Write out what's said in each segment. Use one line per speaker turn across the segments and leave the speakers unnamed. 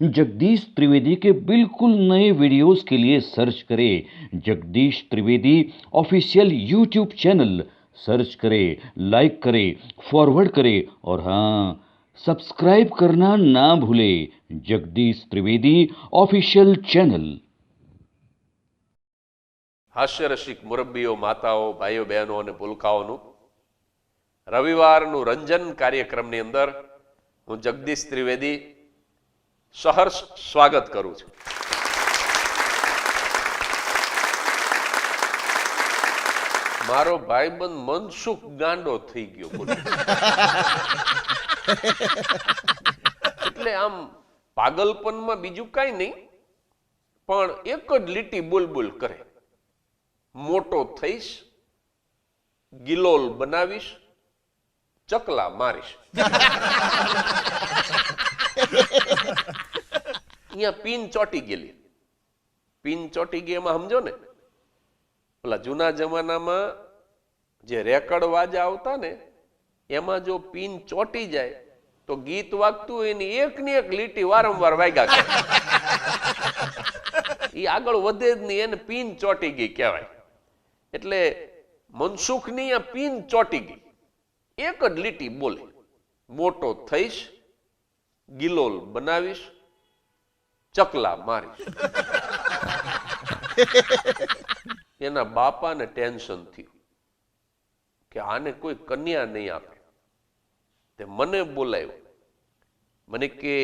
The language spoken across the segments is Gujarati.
जगदीश त्रिवेदी के बिल्कुल नए वीडियोस के लिए सर्च करें Jagdish Trivedi official YouTube channel. Search करें, लाइक करें, फॉरवर्ड करें और हाँ, सब्सक्राइब करना ना भूलें। Jagdish Trivedi official channel.
હાસ્ય રસિક મુરબ્બીઓ, માતાઓ, ભાઈઓ, બહેનો અને પુલકાઓનું રવિવારનું રંજન કાર્યક્રમની અંદર હું જગદીશ ત્રિવેદી સહર્ષ સ્વાગત કરું છું. મારો ભાઈબંધ મનસુખ ગાંડો થઈ ગયો બોલો. એટલે આમ પાગલપનમાં બીજું કાંઈ નહીં, પણ એક જ લીટી બોલ બોલ કરે. મોટો થઈશ, ગિલોલ બનાવીશ, ચકલા મારીશ. અહીંયા પીન ચોટી ગયેલી. પીન ચોટી ગઈ એમાં સમજો ને, પેલા જૂના જમાનામાં જે રેકર્ડ વાજા આવતા ને એમાં જો પીન ચોટી જાય તો ગીત વાગતું એની એકની એક લીટી વારંવાર વાગ્યા કરે. એ આગળ વધે જ નહીં, એને પીન ચોટી ગઈ કહેવાય. એટલે મનસુખની આ પીન ચોટી ગઈ. એક જ લીટી બોલે, મોટો થઈશ, ગિલોલ બનાવીશ, ચકલા મારીશ. એના બાપાને ટેન્શન થયું કે આને કોઈ કન્યા નહીં આપે. તે મને બોલાવ્યો. મને કે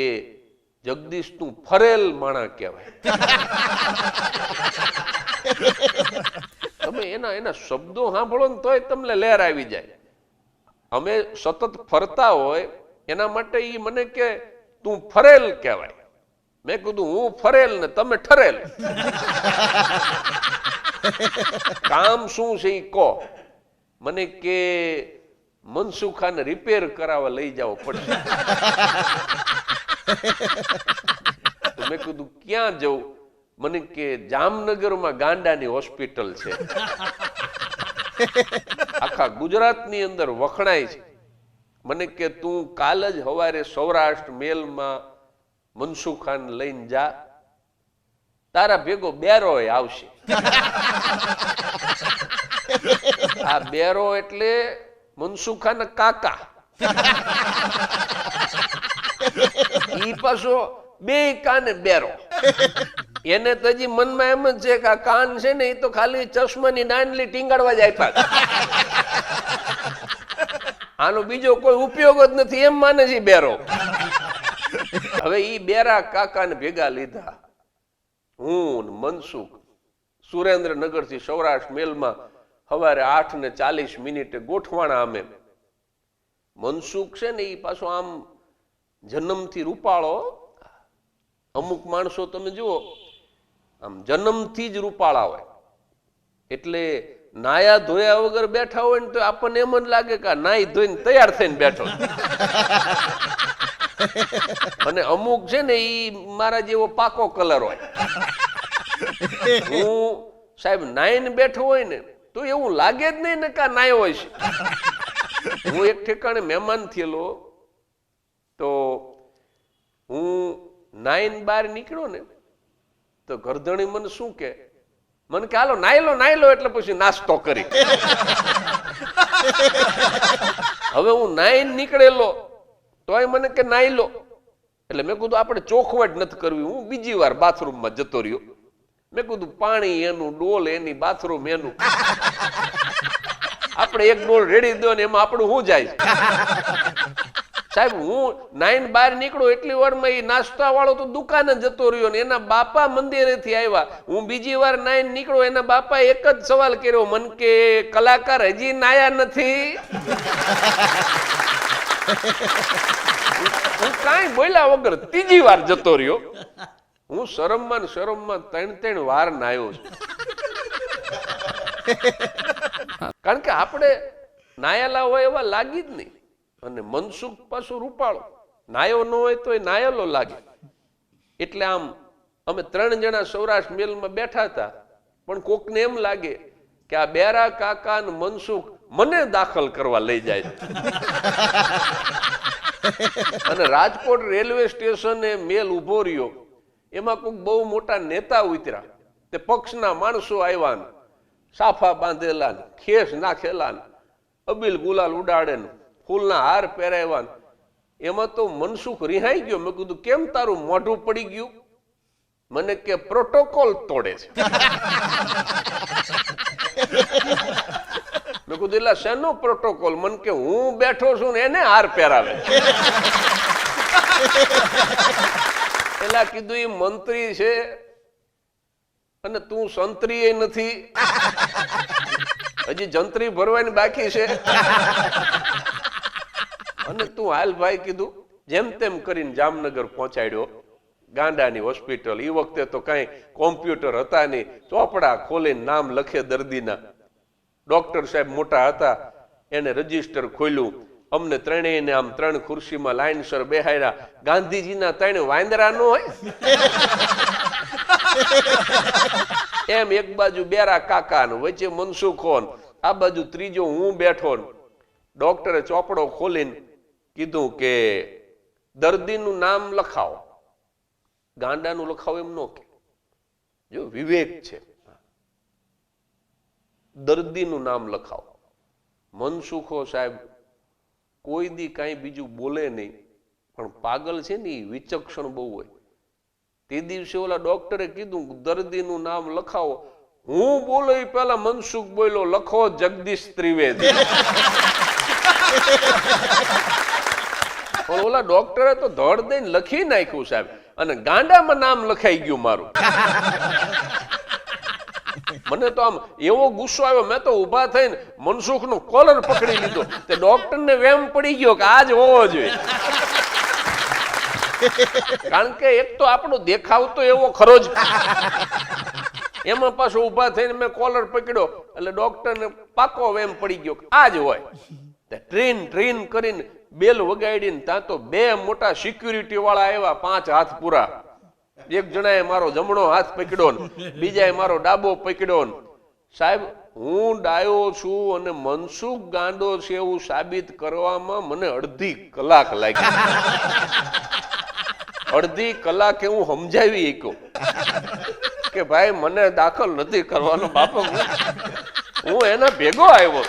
જગદીશ તું ફરેલ માણા કહેવાય. તમે એના શબ્દો સાંભળો ને તોય તમને લહેર આવી જાય. અમે સતત ફરતા હોય એના માટે એ મને કે તું ફરેલ કહેવાય. મેં કીધું હું ફરેલ ને તમે ઠરેલ. કામ શું છે એ કહો. મને કે મનસુખાને રિપેર કરાવવા લઈ જાવ પડશે. મેં કીધું ક્યાં જવું? મને કે જામનગરમાં ગાંડાની હોસ્પિટલ છે, આખા ગુજરાતની અંદર વખણાય છે. મને કે તું કાલ જ સવારે સૌરાષ્ટ્ર મેલમાં મનસુખાન લઈને જા, તારા ભેગો બેરોય આવશે. આ બેરો એટલે મનસુખાના કાકા. ઈ પાછો બે કાને બેરો. એને તો હજી મનમાં એમ જ છે કે આ કાન છે ને એ તો ખાલી ચશ્માની નાનલી ટીંગાડવા જ આપ્યા. આનો બીજો કોઈ ઉપયોગ જ નથી એમ માને છે બેરો. હવે ઈ બેરા કાકાને ભેગા લીધા. હું મનસુખ સુરેન્દ્રનગર થી સૌરાષ્ટ્ર મેલમાં સવારે 8:40 ગોઠવાણા. અમે મનસુખ છે ને એ પાછો આમ જન્મથી રૂપાળો. અમુક માણસો તમે જુઓ આમ જન્મથી જ રૂપાળા હોય, એટલે નાયા ધોયા વગર બેઠા હોય ને તો આપણને એમ જ લાગે કે નાઈ ધોઈને તૈયાર થઈને બેઠો. અને અમુક છે ને એ મારા જેવો પાકો કલર હોય. હું સાહેબ નાઈને બેઠો હોય ને તો એવું લાગે જ નહીં ને કા નાયો હોય છે. હું એક ઠેકાણે મહેમાન થયેલો, તો હું નાઈન બહાર નીકળ્યો ને તો ગરધણી મને શું કે, મને કે હાલો નાઈ લો એટલે પછી નાસ્તો કરી. હવે હું નાઈન નીકળેલો તોય મને કે નાઈ લો. એટલે મેં કીધું આપણે ચોખવટ નથી કરવી. હું બીજી વાર બાથરૂમમાં જતો રહ્યો. મેં કીધું પાણી એનું, ડોલ એની, બાથરૂમ એનું. આપણે એક ડોલ રેડી દો ને એમાં આપણું શું જાય? સાહેબ હું નાઈન બહાર નીકળો એટલી વારમાં એ નાસ્તા વાળો તો દુકાને જતો રહ્યો ને એના બાપા મંદિરેથી આવ્યા. હું બીજી વાર નાઈન નીકળો એના બાપા એક જ સવાલ કર્યો, મન કે કલાકાર હજી નાયા નથી? હું કાંઈ બોલ્યા વગર ત્રીજી વાર જતો રહ્યો. હું શરમમાં 3 વાર નાયો છું. કારણ કે આપણે નાયેલા હોય એવા લાગી જ નહીં. અને મનસુખ પાછું રૂપાળો, નાયો ન હોય તો એ નાયેલો લાગે. એટલે આમ અમે 3 જણા સૌરાષ્ટ્ર મેલમાં બેઠા હતા, પણ કોકને એમ લાગે કે આ બેરા કાકા ને મનસુખ મને દાખલ કરવા લઈ જાય. અને રાજકોટ રેલવે સ્ટેશને મેલ ઉભો રહ્યો, એમાં કોઈક બહુ મોટા નેતા ઉતર્યા, તે પક્ષના માણસો આવ્યા ને સાફા બાંધેલા ને ખેસ નાખેલા ને અબીલ ગુલાલ ઉડાડે ને ફૂલના હાર પહેરાવ્યા ને, એમાં તો મનસુખ રિહાઈ ગયો. મેં કીધું કેમ તારું મોઢું પડી ગયું? મને કે પ્રોટોકોલ તોડે છે. મેં કીધું એટલે શેનો પ્રોટોકોલ? મને કે હું બેઠો છું ને એને હાર પહેરાવે. પેલા કીધું એ મંત્રી છે અને તું સંત્રી નથી, હજી જંત્રી ભરવાની બાકી છે, અને તું હાલ ભાઈ કીધું. જેમ તેમ કરીને જામનગર પહોંચાડ્યો, ગાંડાની હોસ્પિટલ. એ વખતે તો કઈ કોમ્પ્યુટર હતા નહીં, ચોપડા ખોલીને નામ લખે દર્દીના. ડોક્ટર સાહેબ મોટા હતા, એને રજીસ્ટર ખોલ્યું. અમને ત્રણેયને આમ 3 ખુરશીમાં લાઈનસર બેહાડ્યા. ગાંધીજીના 3 વાંદરા નો હોય એમ, એક બાજુ બેરા કાકા ને વચ્ચે મનસુખો, આ બાજુ ત્રીજો હું બેઠો. ડોક્ટરે ચોપડો ખોલીને કીધું કે દર્દીનું નામ લખાવો. ગાંડાનું લખાવો એમ નો કે, જો વિવેક છે. દર્દીનું નામ લખાવો. મનસુખો સાહેબ કોઈ દી કાંઈ બીજું બોલે નહીં, પણ પાગલ છે ને એ વિચક્ષણ બહુ હોય. તે દિવસે ઓલા ડોક્ટરે કીધું દર્દીનું નામ લખાવો. હું બોલો એ પેલા મનસુખ બોલ્યો લખો જગદીશ ત્રિવેદી. પણ ઓલા ડોક્ટરે તો ધડ દઈને લખી નાખ્યું સાહેબ, અને ગાંડામાં નામ લખાઈ ગયું મારું. મને તો આમ એવો ગુસ્સો આવ્યો, મેં તો ઉભા થઈને મનસુખ નો કોલર પકડી લીધો. તે ડોક્ટર ને વેમ પડી ગયો કે આજ હોવો જોઈએ. કારણ કે એક તો આપણો દેખાવ તો એવો ખરો જ, એમાં પાછો ઉભા થઈને મેં કોલર પકડ્યો એટલે ડોક્ટર ને પાકો વેમ પડી ગયો આજ હોય. ટ્રેન ટ્રેન કરીને બેલ વગાડીને ત્યાં તો 2 મોટા સિક્યુરિટી વાળા આવ્યા, 5 હાથ પૂરા. એક જણાએ મારો જમણો હાથ પકડ્યો ને બીજાએ મારો ડાબો પકડ્યો ને. સાહેબ હું ડાયો છું અને મનસુખ ગાંડો છે એવું સાબિત કરવામાં મને અડધી કલાક લાગી. અડધી કલાકે હું સમજાવી શક્યો કે ભાઈ મને દાખલ નથી કરવાનો બાપા, હું એના ભેગો આવ્યો.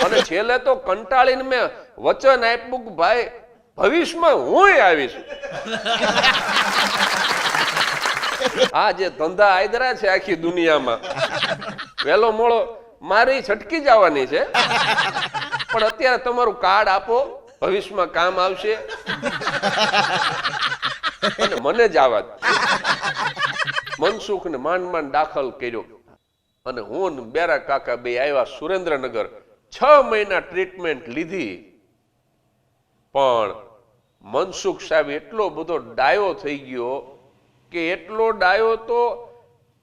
અને છેલ્લે તો કંટાળીને મેં વચન આપ્યું કે ભાઈ ભવિષ્યમાં હું આવીશ. આ જે ધંધા આદરા છે આખી દુનિયામાં, વહેલો મોડો મારી છટકી જવાની છે, પણ અત્યારે તમારું કાર્ડ આપો, ભવિષ્યમાં કામ આવશે. અને મને જ આવા મનસુખ ને માંડ માંડ દાખલ કર્યો. અને હું ને બેરા કાકા બે આવ્યા સુરેન્દ્રનગર. 6 મહિના ટ્રીટમેન્ટ લીધી, પણ મનસુખ સાહેબ એટલો બધો ડાયો થઈ ગયો કે એટલો ડાયો તો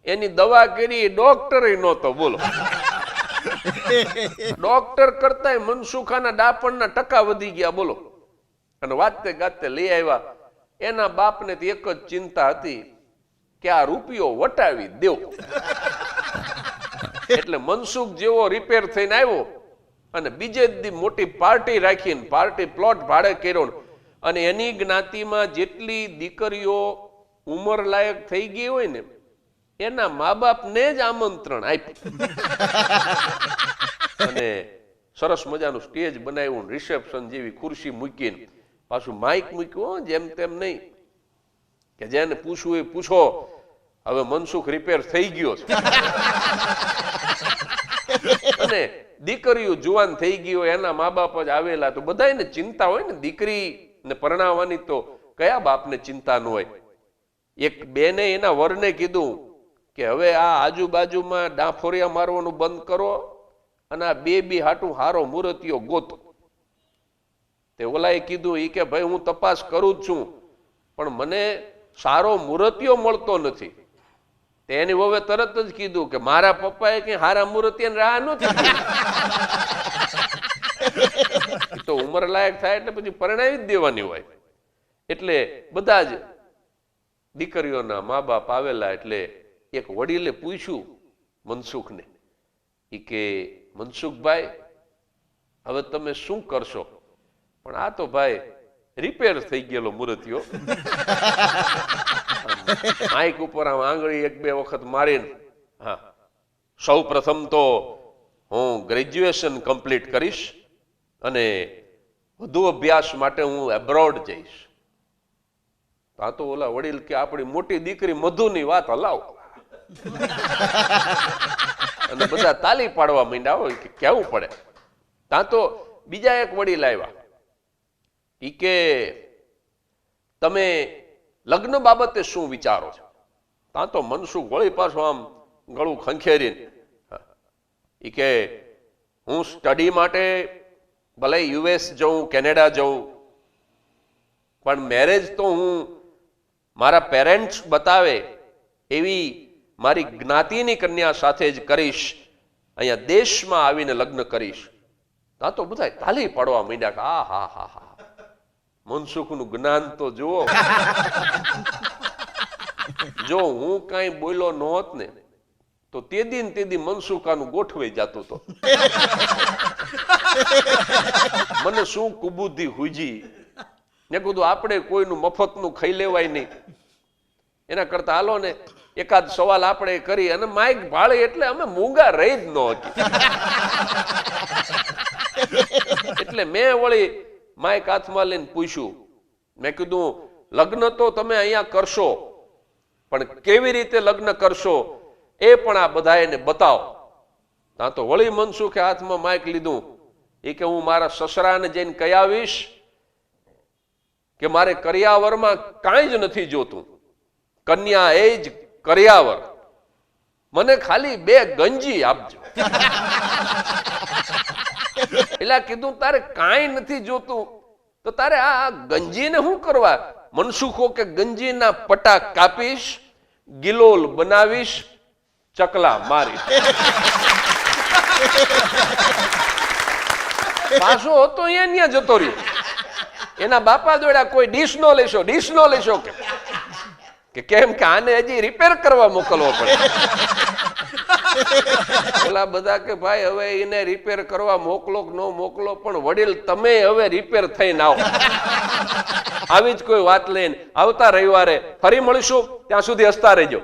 એની દવા કરી ડોક્ટર નહોતો. બોલો, ડોક્ટર કરતા મનસુખાના ડાપણના ટકા વધી ગયા. બોલો. અને વાતે ગાતે લઈ આવ્યા. એના બાપને એક જ ચિંતા હતી કે આ રૂપિયો વટાવી દેવો. એટલે મનસુખ જેવો રિપેર થઈને આવ્યો અને બીજે દી મોટી પાર્ટી રાખીને પાર્ટી પ્લોટ ભાડે કર્યો. અને એની જ્ઞાતિમાં જેટલી દીકરીઓ ઉંમર લાયક થઈ ગઈ હોય ને એના મા બાપને જ આમંત્રણ આપ્યું. અને સરસ મજાનું સ્ટેજ બનાવ્યું, રિસેપ્શન જેવી ખુરશી મૂકીને પાછું માઇક મૂક્યું, જેમ તેમ નહીં કે જેને પૂછવું એ પૂછો. હવે મનસુખ રિપેર થઈ ગયો છે અને દીકરીઓ જુવાન થઈ ગઈ હોય, એના મા બાપ જ આવેલા. તો બધાને ચિંતા હોય ને, દીકરીને પરણાવવાની તો કયા બાપને ચિંતા ન હોય. એક બેને એના વરને કીધું કે હવે આ આજુબાજુમાં ડાફોરિયા મારવાનું બંધ કરો અને આ બે હાટું હારો મૂર્તિઓ ગોતો. તે ઓલાએ કીધું એ કે ભાઈ હું તપાસ કરું જ છું, પણ મને સારો મૂર્તિઓ મળતો નથી. તેની વહુએ તરત જ કીધું કે મારા પપ્પાએ કઈ હારા મૂર્તિને રાહ નથી. તો ઉંમર લાયક થાય એટલે પછી પરણાવી જ દેવાની હોય. એટલે બધા જ દીકરીઓના મા બાપ આવેલા. એટલે એક વડીલે પૂછ્યું મનસુખને, કે મનસુખભાઈ હવે તમે શું કરશો? પણ આ તો ભાઈ રિપેર થઈ ગયેલો મૂર્તિઓ. માઇક ઉપર આમ આંગળી એક બે વખત મારીને, હા, સૌ પ્રથમ તો હું ગ્રેજ્યુએશન કમ્પ્લીટ કરીશ અને વધુ અભ્યાસ માટે હું એબ્રોડ જઈશ. આ તો ઓલા વડીલ કે આપણી મોટી દીકરી મધુની વાત હલાવ, અને બધા તાલી પાડવા માંડ્યા હોય કે કેવું પડે. ત્યાં તો બીજા એક વડીલ આવ્યા, ઈ કે તમે લગ્ન બાબતે શું વિચારો છો? ત્યાં તો મનસુખ વળી પાછું આમ ગળું ખંખેરીને ઈ કે હું સ્ટડી માટે ભલે યુએસ જઉં, કેનેડા જઉં, પણ મેરેજ તો હું મારા પેરેન્ટ્સ બતાવે એવી મારી જ્ઞાતિની કન્યા સાથે જ કરીશ, અહીંયા દેશમાં આવીને લગ્ન કરીશ. ત્યાં તો બધા તાલી પાડવા માંડ્યા કે આ હા હા હા, મનસુખનું જ્ઞાન તો જુઓ. જો હું કઈ બોલ્યો ન હોત ને તો તેદી મનસુખાનું ગોઠવાઈ જતું તો. મને શું કુબુદ્ધિ હુજી. મેં કીધું આપણે કોઈનું મફતનું ખાઈ લેવાય નહીં, એના કરતા હાલો ને એકાદ સવાલ આપણે કરી. અને માઇક ભાળે એટલે અમે મૂંગા રહી જ ન હતી. એટલે મેં વળી માઇક હાથમાં લઈને પૂછ્યું, મેં કીધું લગ્ન તો તમે અહીંયા કરશો, પણ કેવી રીતે લગ્ન કરશો એ પણ આ બધા એને બતાવો. ત્યાં તો વળી મનસુખે હાથમાં માઇક લીધું. એ કે હું મારા સસરાને જઈને કહી આવીશ કે મારે કરિયાવરમાં કાંઈ જ નથી જોતું, કન્યા એ જ કરિયાવર, મને ખાલી 2 ગંજી આપજો. એટલે કીધું તારે કાંઈ નથી જોતું તો તારે આ ગંજીને શું કરવા? મનસુખો કે ગંજીના પટા કાપીશ, ગિલોલ બનાવીશ, ચકલા મારીશ. પાછો હતો અહીંયા જતો રહ્યો. એના બાપા દોડ્યા, કોઈ ડીશ નો લેશો કે કેમ કે આને હજી રિપેર કરવા મોકલવો પડે. પેલા બધા કે ભાઈ હવે એને રિપેર કરવા મોકલો કે ન મોકલો, પણ વડીલ તમે હવે રિપેર થઈને આવો. આવી જ કોઈ વાત લઈને આવતા રવિવારે ફરી મળીશું. ત્યાં સુધી હસતા રહેજો.